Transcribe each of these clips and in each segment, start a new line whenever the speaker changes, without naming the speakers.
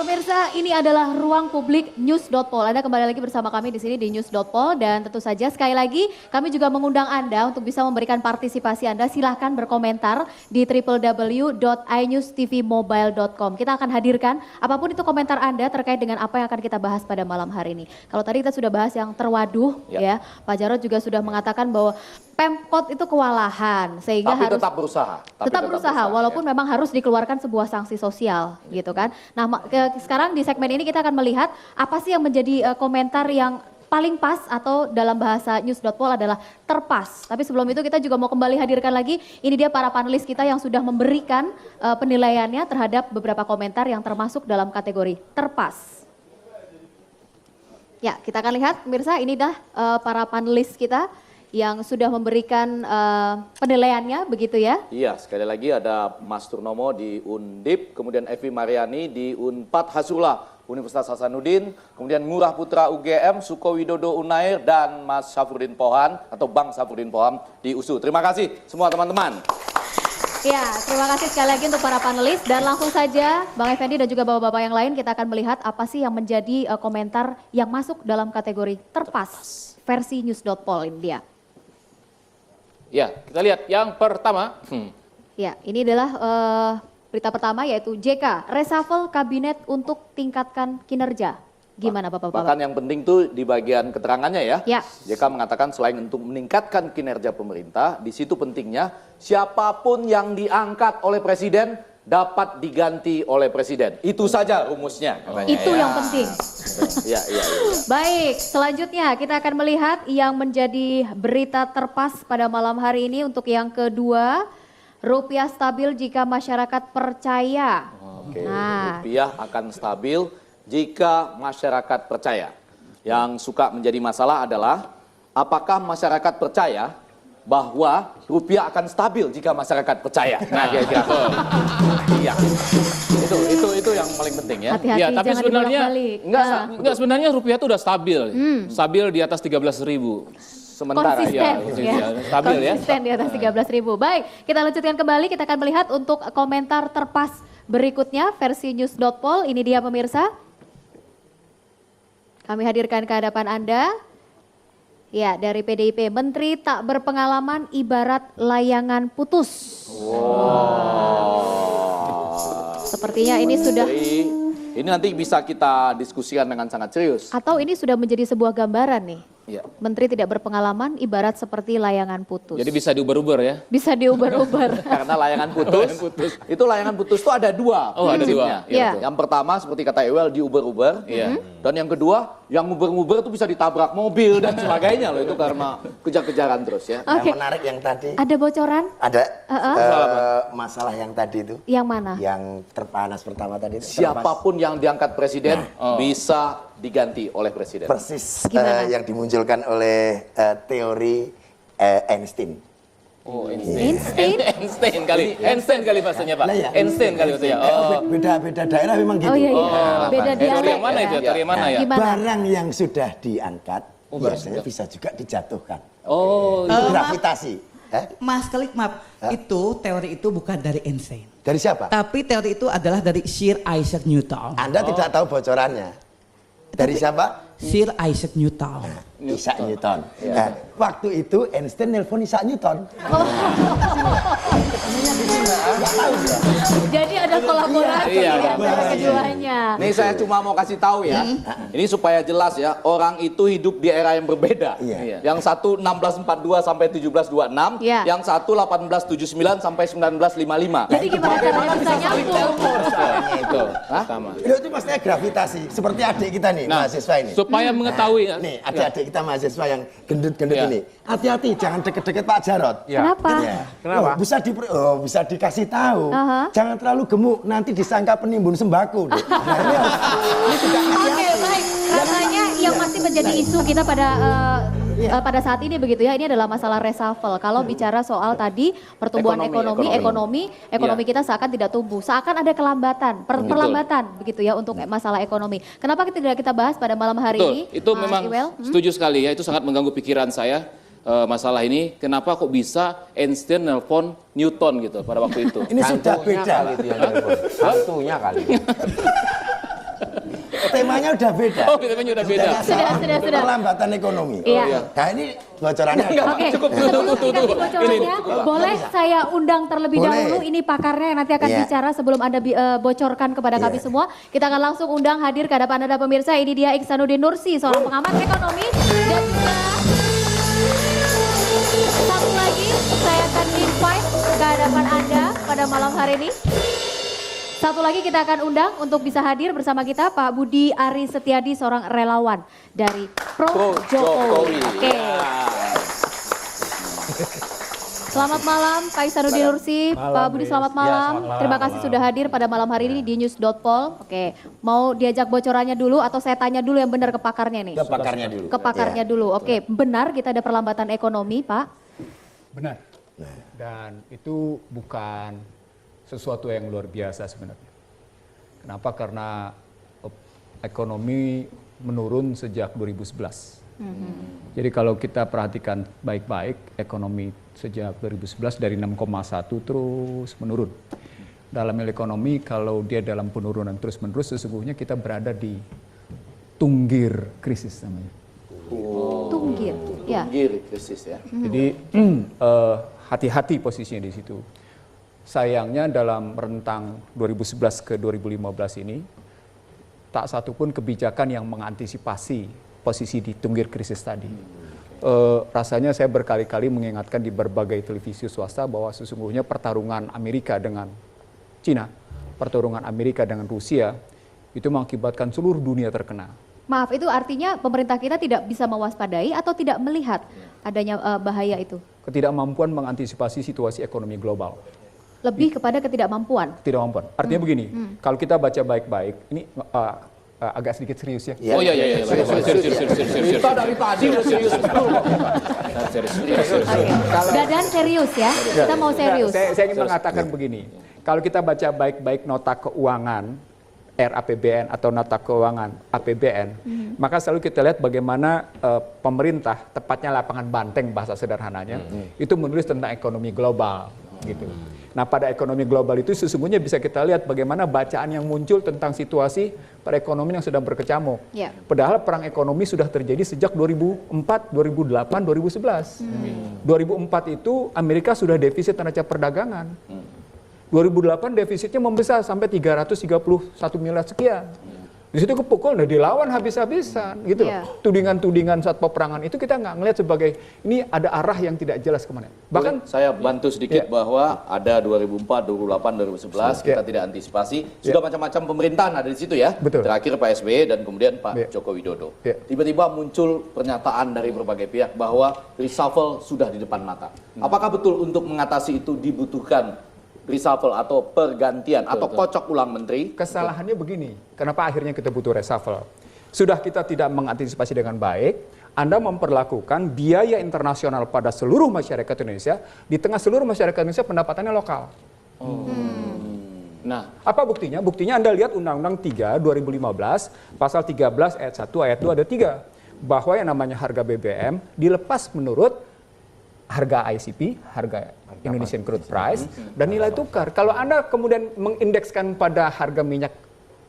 pemirsa, ini adalah Ruang Publik News.pol. Anda kembali lagi bersama kami di sini di News.pol dan tentu saja sekali lagi kami juga mengundang Anda untuk bisa memberikan partisipasi Anda. Silahkan berkomentar di www.inewstvmobile.com. Kita akan hadirkan apapun itu komentar Anda terkait dengan apa yang akan kita bahas pada malam hari ini. Kalau tadi kita sudah bahas yang terwaduh ya, Pak Jarod juga sudah mengatakan bahwa Pemkot itu kewalahan sehingga
tapi
harus
tetap berusaha.
Tetap berusaha walaupun memang harus dikeluarkan sebuah sanksi sosial gitu kan. Nah sekarang di segmen ini kita akan melihat apa sih yang menjadi komentar yang paling pas atau dalam bahasa News.pol adalah terpas. Tapi sebelum itu kita juga mau kembali hadirkan lagi, ini dia para panelis kita yang sudah memberikan penilaiannya terhadap beberapa komentar yang termasuk dalam kategori terpas. Ya kita akan lihat pemirsa, ini dah para panelis kita yang sudah memberikan penilaiannya begitu ya.
Iya, sekali lagi ada Mas Turnomo di Undip, kemudian Evi Mariani di Unpad Hasrullah Universitas Hasanuddin, kemudian Ngurah Putra UGM, Suko Widodo Unair, dan Mas Syafruddin Pohan atau Bang Syafruddin Pohan di USU. Terima kasih semua teman-teman.
Ya, terima kasih sekali lagi untuk para panelis dan langsung saja Bang Effendi dan juga bapak-bapak yang lain kita akan melihat apa sih yang menjadi komentar yang masuk dalam kategori terpas versi News.pol ini dia.
Ya, kita lihat yang pertama.
Ya, ini adalah berita pertama yaitu JK, reshuffle kabinet untuk tingkatkan kinerja. Gimana Bapak-Bapak?
Bahkan yang penting tuh di bagian keterangannya ya.
Ya.
JK mengatakan selain untuk meningkatkan kinerja pemerintah, di situ pentingnya siapapun yang diangkat oleh presiden dapat diganti oleh presiden. Itu saja rumusnya katanya.
Itu
ya.
yang penting.
Iya.
Baik, selanjutnya kita akan melihat yang menjadi berita terpas pada malam hari ini untuk yang kedua, rupiah stabil jika masyarakat percaya.
Oke, rupiah akan stabil jika masyarakat percaya. Yang suka menjadi masalah adalah apakah masyarakat percaya bahwa rupiah akan stabil jika masyarakat percaya. Nah, kira-kira. Iya. Itu yang paling penting ya.
Hati-hati,
Ya, tapi
jangan
sebenarnya
dibolak-balik.
enggak sebenarnya rupiah itu udah stabil. Stabil di atas 13.000.
Sementara
Konsisten,
ya, stabil ya.
Konsisten di atas 13.000. Baik, kita lanjutkan kembali. Kita akan melihat untuk komentar terpas berikutnya versi News.pol. Ini dia pemirsa. Kami hadirkan ke hadapan Anda. Ya, dari PDIP, Menteri tak berpengalaman ibarat layangan putus. Sepertinya ini sudah...
Ini nanti bisa kita diskusikan dengan sangat serius.
Atau ini sudah menjadi sebuah gambaran nih.
Ya.
Menteri tidak berpengalaman ibarat seperti layangan putus.
Jadi bisa diuber-uber ya.
Bisa diuber-uber.
Karena layangan putus, itu layangan putus itu ada dua.
Oh, ada dua.
Iya.
Yang pertama seperti kata Ewel diuber-uber.
Iya.
Dan yang kedua yang nguber-nguber itu bisa ditabrak mobil dan sebagainya loh, itu karena kejar-kejaran terus ya.
Oke.
Yang menarik yang tadi.
Ada bocoran?
Ada masalah yang tadi itu.
Yang mana?
Yang terpanas pertama tadi.
Siapapun yang diangkat presiden bisa diganti oleh presiden.
Persis
Gimana?
yang dimunculkan oleh teori Einstein.
Oh,
Einstein?
Einstein kali bahasanya Pak.
Lah ya.
Einstein kali bahasanya. Oh.
Beda-beda daerah memang gitu.
Oh iya, iya. Beda
Teori
dialek.
yang mana itu? Teori yang mana ya?
Gimana?
Barang yang sudah diangkat biasanya bisa juga dijatuhkan.
Oh,
Itu gravitasi.
Mas Kalik, maaf, itu teori itu bukan dari Einstein.
Dari siapa?
Tapi teori itu adalah dari Sir Isaac Newton.
Anda tidak tahu bocorannya. Dari siapa?
Sir Isaac Newton.
Isaac Newton. Nah, waktu itu Einstein nelpon Isaac Newton.
Jadi ada kolaborasi
Iya,
di antara keduanya.
Nih saya cuma mau kasih tahu ya, ini supaya jelas ya, orang itu hidup di era yang berbeda.
Iya.
Yang satu 1642 sampai 1726,
Iya.
yang satu 1879 sampai 1955.
Jadi gimana caranya bisa nyambung?
itu. Pertama.
Itu maksudnya gravitasi. Seperti adik kita nih,
Nah,
mahasiswa ini.
supaya mengetahui ya.
Nih, adik-adik kita mahasiswa yang gendut-gendut
Ya.
ini. Hati-hati, jangan deket-deket Pak Jarod.
Kenapa?
Ya. Kenapa? Bisa dikasih tahu.
Aha.
Jangan terlalu gemuk, nanti disangka penimbun sembako. Dek. Nah, ini juga
Oke, baik. Rasanya yang masih menjadi isu kita pada pada saat ini begitu ya, ini adalah masalah reshuffle. Kalau bicara soal tadi pertumbuhan ekonomi kita seakan tidak tumbuh, seakan ada kelambatan, perlambatan begitu ya untuk masalah ekonomi. Kenapa tidak kita bahas pada malam hari
Betul,
ini?
itu
Mas
memang
Iwel?
setuju sekali ya, itu sangat mengganggu pikiran saya masalah ini. Kenapa kok bisa Einstein nelpon Newton gitu pada waktu itu?
sudah beda.
Hantunya kali.
temanya udah beda.
Oh, temanya udah beda.
Sudah.
Perlambatan ekonomi.
Iya.
Nah ini bocorannya.
Oke, sebelum dikasih bocorannya, boleh saya undang terlebih
Boleh.
dahulu ini pakarnya yang nanti akan
Iya.
bicara sebelum Anda bocorkan kepada kami
Iya.
semua. Kita akan langsung undang hadir ke hadapan Anda pemirsa. Ini dia Iksanuddin Nursi, seorang pengamat ekonomi. Dan juga satu lagi saya akan invite ke hadapan Anda pada malam hari ini. Satu lagi kita akan undang untuk bisa hadir bersama kita Pak Budi Ari Setiadi, seorang relawan dari Pro Jokowi. Oke. Selamat malam Pak Iksanuddin Nursi, Pak Budi selamat malam. Terima kasih sudah hadir pada malam hari ini di News.pol. Oke, mau diajak bocorannya dulu atau saya tanya dulu yang benar ke pakarnya nih?
Ke pakarnya dulu.
Ke pakarnya dulu. Oke, benar kita ada perlambatan ekonomi, Pak?
Benar. Dan itu bukan sesuatu yang luar biasa sebenarnya. Kenapa? Karena ekonomi menurun sejak 2011. Jadi kalau kita perhatikan baik-baik, ekonomi sejak 2011 dari 6,1 terus menurun. Dalam ekonomi kalau dia dalam penurunan terus-menerus, sesungguhnya kita berada di tunggir krisis namanya.
Tunggir, ya.
Tunggir krisis ya.
Jadi hati-hati posisinya di situ. Sayangnya dalam rentang 2011 ke 2015 ini, tak satupun kebijakan yang mengantisipasi posisi di tunggir krisis tadi. Rasanya saya berkali-kali mengingatkan di berbagai televisi swasta bahwa sesungguhnya pertarungan Amerika dengan Cina, pertarungan Amerika dengan Rusia, itu mengakibatkan seluruh dunia terkena.
Maaf, itu artinya pemerintah kita tidak bisa mewaspadai atau tidak melihat adanya bahaya itu?
Ketidakmampuan mengantisipasi situasi ekonomi global.
Lebih kepada ketidakmampuan?
Ketidakmampuan. Artinya begini, kalau kita baca baik-baik, ini agak sedikit serius ya.
Oh iya. Serius.
Kita dari tadi udah serius.
Dadan serius ya? Kita mau serius.
Saya ingin mengatakan begini, kalau kita baca baik-baik nota keuangan RAPBN atau nota keuangan APBN, maka selalu kita lihat bagaimana pemerintah, tepatnya lapangan banteng bahasa sederhananya, itu menulis tentang ekonomi global gitu. Nah, pada ekonomi global itu sesungguhnya bisa kita lihat bagaimana bacaan yang muncul tentang situasi perekonomian yang sedang berkecamuk.
Ya.
Padahal perang ekonomi sudah terjadi sejak 2004, 2008, 2011. 2004 itu Amerika sudah defisit neraca perdagangan. 2008 defisitnya membesar sampai 331 miliar sekian. Di situ kepukul, nah dilawan habis-habisan gitu loh.
Iya.
Tudingan-tudingan saat peperangan itu kita nggak ngelihat sebagai ini ada arah yang tidak jelas kemana.
Bahkan saya bantu sedikit bahwa ada 2004, 2008, 2011 kita tidak antisipasi. Sudah macam-macam pemerintahan ada di situ ya.
Betul.
Terakhir Pak SBY dan kemudian Pak Joko Widodo. Tiba-tiba muncul pernyataan dari berbagai pihak bahwa reshuffle sudah di depan mata. Apakah betul untuk mengatasi itu dibutuhkan reshuffle atau pergantian atau kocok ulang menteri?
Kesalahannya begini, kenapa akhirnya kita butuh reshuffle? Sudah kita tidak mengantisipasi dengan baik, Anda memperlakukan biaya internasional pada seluruh masyarakat Indonesia, di tengah seluruh masyarakat Indonesia pendapatannya lokal. Nah, apa buktinya? Buktinya Anda lihat Undang-Undang 3 2015, pasal 13 ayat 1, ayat 2 ada 3. Bahwa yang namanya harga BBM dilepas menurut harga ICP, harga Indonesian Crude Price, dan nilai tukar. Kalau Anda kemudian mengindekskan pada harga minyak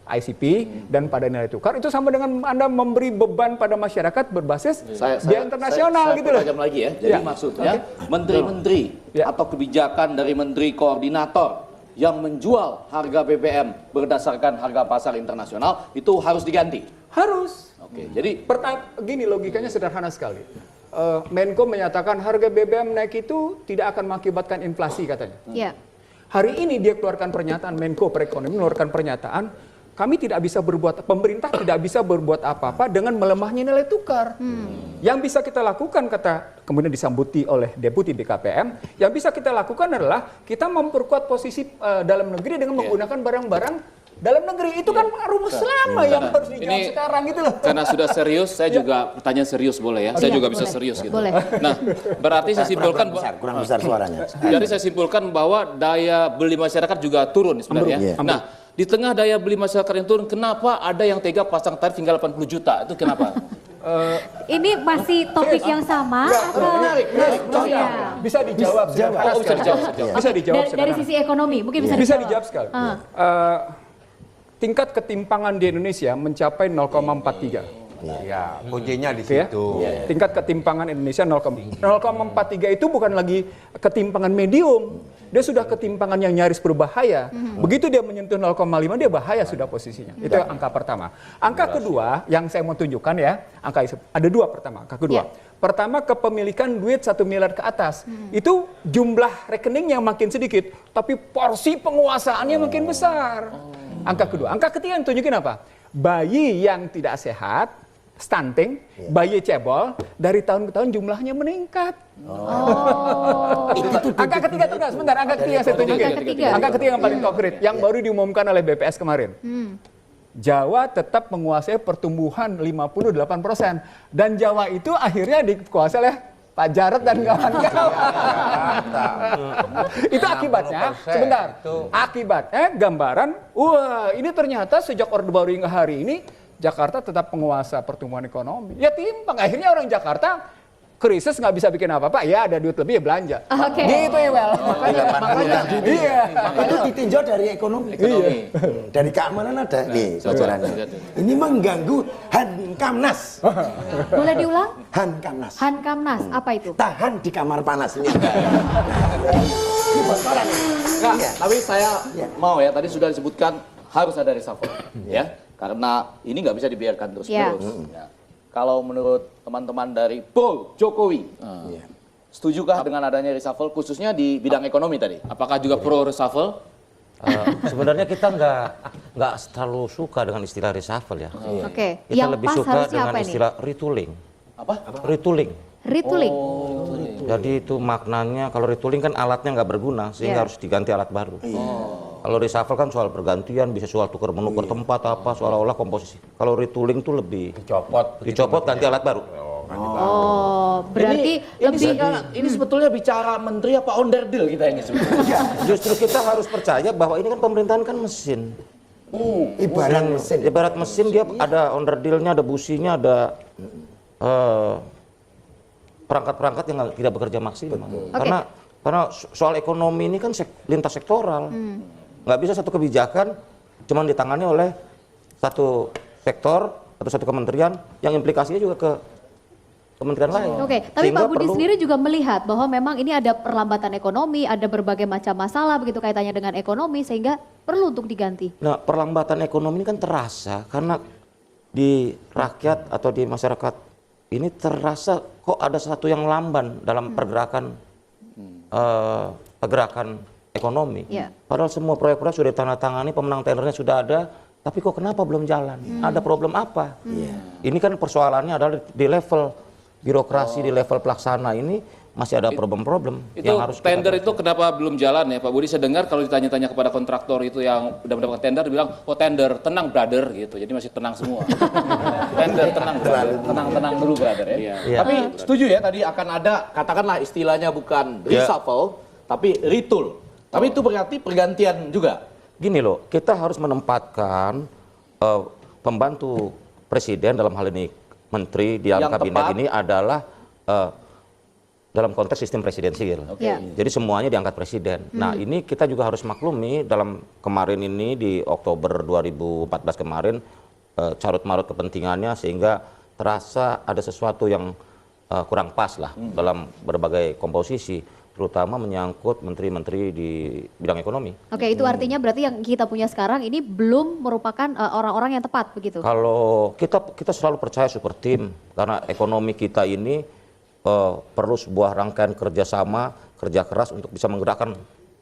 ICP dan pada nilai tukar, itu sama dengan Anda memberi beban pada masyarakat berbasis biaya internasional gitu loh.
Saya lagi ya. Jadi maksudnya menteri-menteri atau kebijakan dari menteri koordinator yang menjual harga BBM berdasarkan harga pasar internasional itu harus diganti.
Harus.
Oke, jadi
Gini logikanya sederhana sekali. Menko menyatakan harga BBM naik itu tidak akan mengakibatkan inflasi katanya.
Ya.
Hari ini dia keluarkan pernyataan, Menko Perekonomian mengeluarkan pernyataan, kami tidak bisa berbuat, pemerintah tidak bisa berbuat apa-apa dengan melemahnya nilai tukar. Yang bisa kita lakukan, kemudian disambuti oleh Deputi BKPM, yang bisa kita lakukan adalah kita memperkuat posisi dalam negeri dengan menggunakan barang-barang dalam negeri. Itu kan rumus lama yang harus dijawab sekarang gitu loh.
Karena sudah serius, saya juga pertanyaan serius boleh ya. Saya juga bisa serius gitu.
Boleh.
Nah, berarti saya simpulkan
kurang besar suaranya.
Jadi saya simpulkan bahwa daya beli masyarakat juga turun sebenarnya. Nah, di tengah daya beli masyarakat yang turun, kenapa ada yang tega pasang tarif hingga 80 juta? Itu kenapa?
Ini masih topik yang sama atau? Iya.
Bisa dijawab sederhana sekali. Bisa dijawab
Dari sisi ekonomi, mungkin bisa
dijawab sekali. tingkat ketimpangan di Indonesia mencapai 0,43.
Ya, kuncinya di
Ya.
situ.
Tingkat ketimpangan Indonesia 0,43 itu bukan lagi ketimpangan medium. Dia sudah ketimpangan yang nyaris berbahaya. Begitu dia menyentuh 0,5 dia bahaya sudah posisinya. Itu angka pertama. Angka kedua yang saya mau tunjukkan ya, ada dua pertama. Angka kedua. Pertama, kepemilikan duit 1 miliar ke atas. Itu jumlah rekening yang makin sedikit, tapi porsi penguasaannya makin besar. Angka kedua. Angka ketiga yang tunjukin apa? Bayi yang tidak sehat, stunting, bayi cebol, dari tahun ke tahun jumlahnya meningkat. Angka ketiga tuh, sebentar, angka ketiga saya tunjukin. Angka ketiga yang paling konkret, yang baru diumumkan oleh BPS kemarin. Jawa tetap menguasai pertumbuhan 58%. Dan Jawa itu akhirnya dikuasai oleh Pak Jarod dan kawan-kawan. Itu akibatnya, sebentar, akibatnya gambaran, wah ini ternyata sejak Orde Baru hingga hari ini, Jakarta tetap penguasa pertumbuhan ekonomi. Ya timpang, akhirnya orang Jakarta krisis nggak bisa bikin apa-apa, ya ada duit lebih ya belanja. Gitu ya, Wel. Makanya
Itu ditinjau dari ekonomi. Dari keamanan ada nih bocorannya. Ini mengganggu Hankamnas.
Boleh diulang?
Hankamnas.
Hankamnas, apa itu?
Tahan di kamar panas ini. Ini bocoran.
Enggak, tapi saya mau ya, tadi sudah disebutkan harus ada reshuffle. Ya, karena ini nggak bisa dibiarkan terus-menerus. Ya. Kalau menurut teman-teman dari pro Jokowi, setujukah dengan adanya reshuffle khususnya di bidang ekonomi tadi?
Apakah juga pro reshuffle?
Sebenarnya kita nggak terlalu suka dengan istilah reshuffle ya.
Oke.
Kita
Yang
lebih
pas
suka
harusnya
dengan
apa ini?
istilah retooling.
Apa?
Retooling.
Retooling.
Jadi itu maknanya kalau retooling kan alatnya nggak berguna sehingga harus diganti alat baru. Kalau reshuffle kan soal pergantian, bisa soal tukar menukar tempat apa, seolah-olah komposisi. Kalau retooling itu lebih dicopot ganti alat baru.
Oh, berarti
Ini sebetulnya bicara menteri apa onderdil kita ini sebetulnya.
Justru kita harus percaya bahwa ini kan pemerintahan kan mesin. Ibarat mesin dia ada onderdilnya, ada businya, ada perangkat-perangkat yang tidak bekerja maksimal. Karena soal ekonomi ini kan lintas sektoral. Nggak bisa satu kebijakan cuma ditangani oleh satu sektor atau satu kementerian yang implikasinya juga ke kementerian lain.
Oke, tapi Pak Budi sendiri juga melihat bahwa memang ini ada perlambatan ekonomi, ada berbagai macam masalah begitu kaitannya dengan ekonomi sehingga perlu untuk diganti.
Nah, perlambatan ekonomi ini kan terasa karena di rakyat atau di masyarakat ini terasa kok ada sesuatu yang lamban dalam pergerakan ekonomi. Padahal semua proyek-proyek sudah ditandatangani, pemenang tendernya sudah ada, tapi kok kenapa belum jalan? Ada problem apa? Ini kan persoalannya adalah di level birokrasi, di level pelaksana ini masih ada problem-problem
yang harus tender itu kenapa belum jalan ya Pak Budi? Saya dengar kalau ditanya-tanya kepada kontraktor itu yang udah mendapatkan tender, bilang oh tender, tenang brother gitu. Jadi masih tenang semua. Tender, tenang brother, tenang dulu brother ya.
Tapi setuju ya tadi akan ada, katakanlah istilahnya bukan reshuffle, tapi retool. Tapi itu berarti pergantian juga.
Gini loh, kita harus menempatkan pembantu presiden dalam hal ini menteri di dalam kabinet ini adalah dalam konteks sistem presidensial. Jadi semuanya diangkat presiden. Nah ini kita juga harus maklumi dalam kemarin ini di Oktober 2014 kemarin carut-marut kepentingannya sehingga terasa ada sesuatu yang kurang pas lah dalam berbagai komposisi, terutama menyangkut menteri-menteri di bidang ekonomi.
Oke, itu artinya berarti yang kita punya sekarang ini belum merupakan orang-orang yang tepat begitu?
Kalau kita selalu percaya super tim, karena ekonomi kita ini perlu sebuah rangkaian kerjasama, kerja keras untuk bisa menggerakkan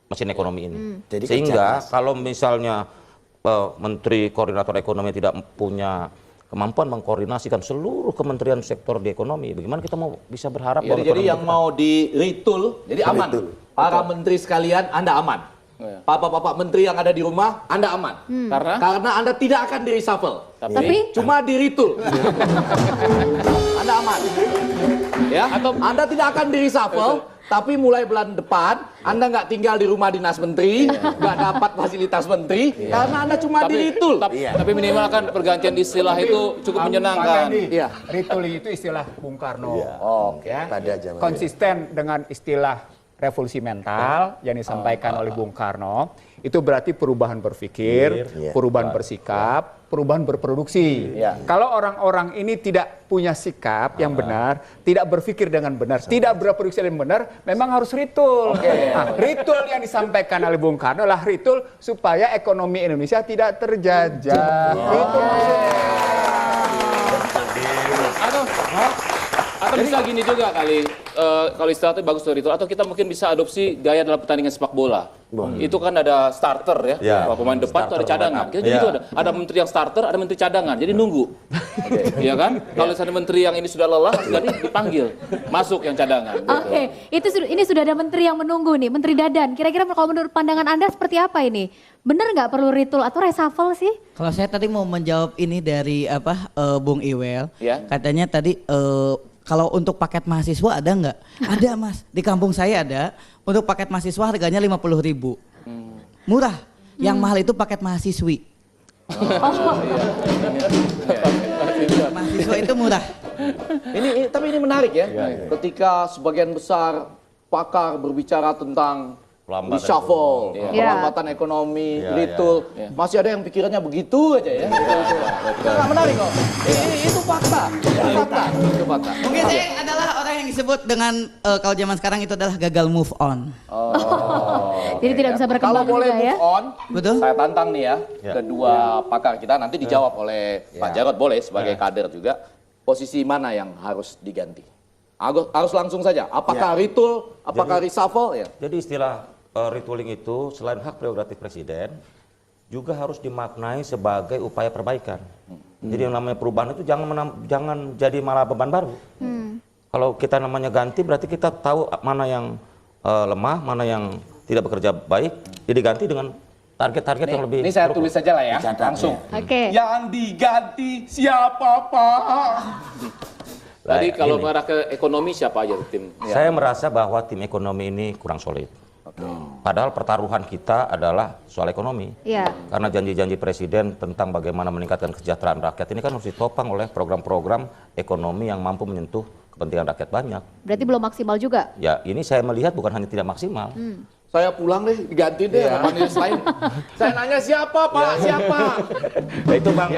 mesin ekonomi ini. Sehingga kalau misalnya menteri koordinator ekonomi tidak punya kemampuan mengkoordinasikan seluruh kementerian sektor di ekonomi, bagaimana kita mau bisa berharap bahwa
jadi yang mau di retool, jadi aman. Para menteri sekalian, Anda aman. Bapak-bapak menteri yang ada di rumah, Anda aman. Karena Anda tidak akan di reshuffle.
Tapi
cuma di retool. Anda aman. Ya, atau Anda tidak akan di reshuffle, tapi mulai bulan depan Anda nggak tinggal di rumah dinas menteri, nggak dapat fasilitas menteri, karena Anda cuma di retool.
Tapi minimal kan pergantian istilah itu cukup menyenangkan.
Retooling itu istilah Bung Karno.
Pada zaman
konsisten dengan istilah revolusi mental yang disampaikan oleh Bung Karno, itu berarti perubahan berpikir, perubahan bersikap, perubahan berproduksi. Kalau orang-orang ini tidak punya sikap yang benar, tidak berpikir dengan benar, tidak berproduksi dengan benar, memang harus ritul. Nah, ritul yang disampaikan oleh Bung Karno adalah ritul supaya ekonomi Indonesia tidak terjajah. Itu maksudnya.
Atau bisa gini juga kali, kalau istilahnya bagus dari itu, atau kita mungkin bisa adopsi gaya dalam pertandingan sepak bola. Itu kan ada starter ya, pemain depan itu ada cadangan. Jadi itu ada menteri yang starter, ada menteri cadangan. Jadi nunggu, ya kan? Kalau misalnya menteri yang ini sudah lelah, jadi dipanggil masuk yang cadangan.
Ini sudah ada menteri yang menunggu nih, Menteri Dadan. Kira-kira kalau menurut pandangan Anda seperti apa ini? Bener nggak perlu ritul atau reshuffle sih?
Kalau saya tadi mau menjawab ini dari Bung Iwel, katanya tadi kalau untuk paket mahasiswa ada nggak? Ada Mas, di kampung saya ada. Untuk paket mahasiswa harganya 50.000, murah. Yang mahal itu paket mahasiswi. Mahasiswa itu murah.
Tapi ini menarik ya. Ketika sebagian besar pakar berbicara tentang reshuffle, perlambatan ekonomi, ritul, masih ada yang pikirannya begitu aja ya. Nah, menarik kok. Itu fakta. Itu fakta.
Mungkin saya adalah orang yang disebut dengan kalau zaman sekarang itu adalah gagal move on.
Jadi tidak bisa berkembang
Kalau boleh
juga ya.
move on,
Betul.
saya tantang nih ya, kedua pakar kita nanti dijawab oleh Pak Jarod, boleh sebagai kader juga. Posisi mana yang harus diganti? Harus langsung saja. Apakah ritul, apakah reshuffle ya?
Jadi istilah retooling itu selain hak prerogatif presiden juga harus dimaknai sebagai upaya perbaikan. Jadi yang namanya perubahan itu jangan jadi malah beban baru. Kalau kita namanya ganti berarti kita tahu mana yang lemah, mana yang tidak bekerja baik, jadi ganti dengan target-target yang lebih.
Ini saya tulis saja lah ya, langsung. Yang diganti siapa Pak?
Tadi kalau mengarah ke ekonomi siapa aja tim?
Saya merasa bahwa tim ekonomi ini kurang solid. Padahal pertaruhan kita adalah soal ekonomi. Karena janji-janji presiden tentang bagaimana meningkatkan kesejahteraan rakyat ini kan harus ditopang oleh program-program ekonomi yang mampu menyentuh kepentingan rakyat banyak.
Berarti belum maksimal juga?
Ya, ini saya melihat bukan hanya tidak maksimal.
Saya pulang deh, diganti deh sama panelis lain. Saya nanya siapa Pak, siapa?
Nah, itu Bang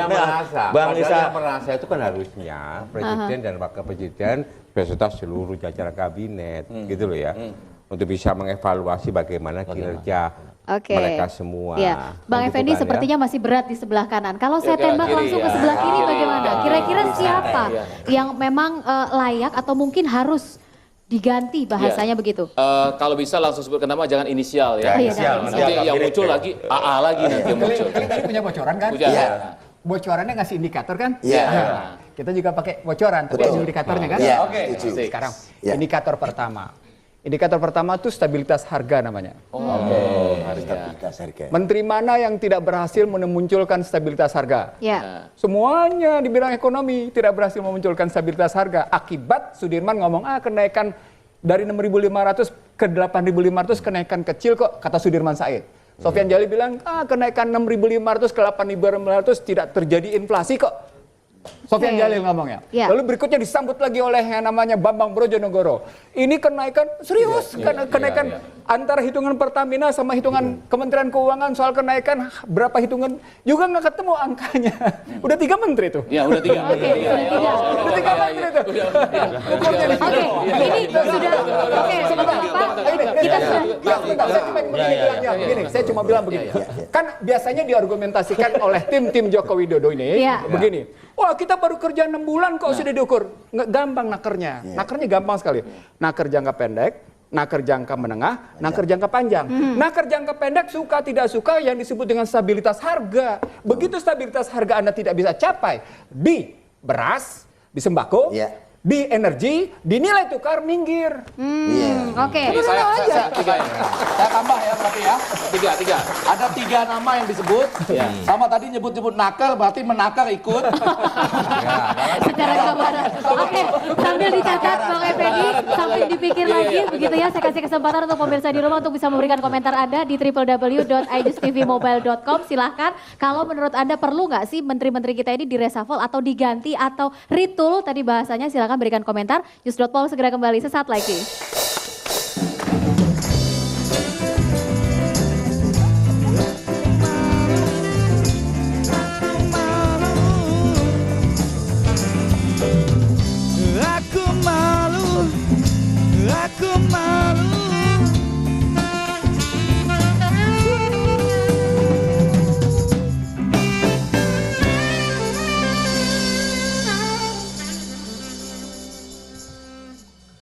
Isa
yang merasa itu kan harusnya presiden dan wakil presiden beserta seluruh jajaran kabinet, gitu loh ya. Untuk bisa mengevaluasi bagaimana kinerja mereka semua.
Bang Effendi
kan,
sepertinya masih berat di sebelah kanan. Kalau saya tembak langsung ke sebelah kiri bagaimana? Kira-kira siapa yang memang layak atau mungkin harus diganti bahasanya begitu?
Kalau bisa langsung sebutkan nama, jangan inisial ya.
Inisial.
Nanti yang muncul lagi AA lagi nanti yang muncul.
Tadi punya bocoran kan? Bocorannya ngasih indikator kan? Kita juga pakai bocoran, tapi ada indikatornya kan? Sekarang indikator pertama. Indikator pertama itu stabilitas harga namanya.
Stabilitas harga.
Menteri mana yang tidak berhasil memunculkan stabilitas harga? Semuanya di bidang ekonomi tidak berhasil memunculkan stabilitas harga. Akibat Sudirman ngomong, kenaikan dari 6.500 ke 8.500 kenaikan kecil kok, kata Sudirman Said. Sofyan Jalil bilang, kenaikan 6.500 ke 8.500 tidak terjadi inflasi kok. Sofyan Jalil ngomongnya. Lalu berikutnya disambut lagi oleh yang namanya Bambang Brojonegoro. Ini kenaikan serius, kenaikan antara hitungan Pertamina sama hitungan Kementerian Keuangan soal kenaikan berapa hitungan juga nggak ketemu angkanya. Udah 3 menteri tuh.
Ya udah 3.
Udah 3 menteri tuh.
Ini sudah. Sebentar Pak. Kita
sebentar. Saya cuma bilang begini. Kan biasanya diargumentasikan oleh tim Joko Widodo ini begini. Wah, kita baru kerja 6 bulan kok sudah diukur. Nggak gampang nakernya. Nakernya gampang sekali. Naker jangka pendek, naker jangka menengah, naker jangka panjang. Naker jangka pendek suka tidak suka yang disebut dengan stabilitas harga. Begitu stabilitas harga Anda tidak bisa capai di beras, di sembako, di energi, di nilai tukar minggir.
Saya tambah ya berarti ya. 3. Ada 3 nama yang disebut. Sama tadi nyebut-nyebut nakar, berarti menakar ikut.
Secara gambaran. Sambil dicatat Bang Effendi, sambil dipikir lagi begitu ya. Saya kasih kesempatan untuk pemirsa di rumah untuk bisa memberikan komentar Anda di www.ijustvmobile.com. Silahkan, kalau menurut Anda perlu nggak sih menteri-menteri kita ini di-reshuffle atau diganti atau ritul tadi bahasanya, silahkan berikan komentar. News.pol segera kembali sesaat lagi.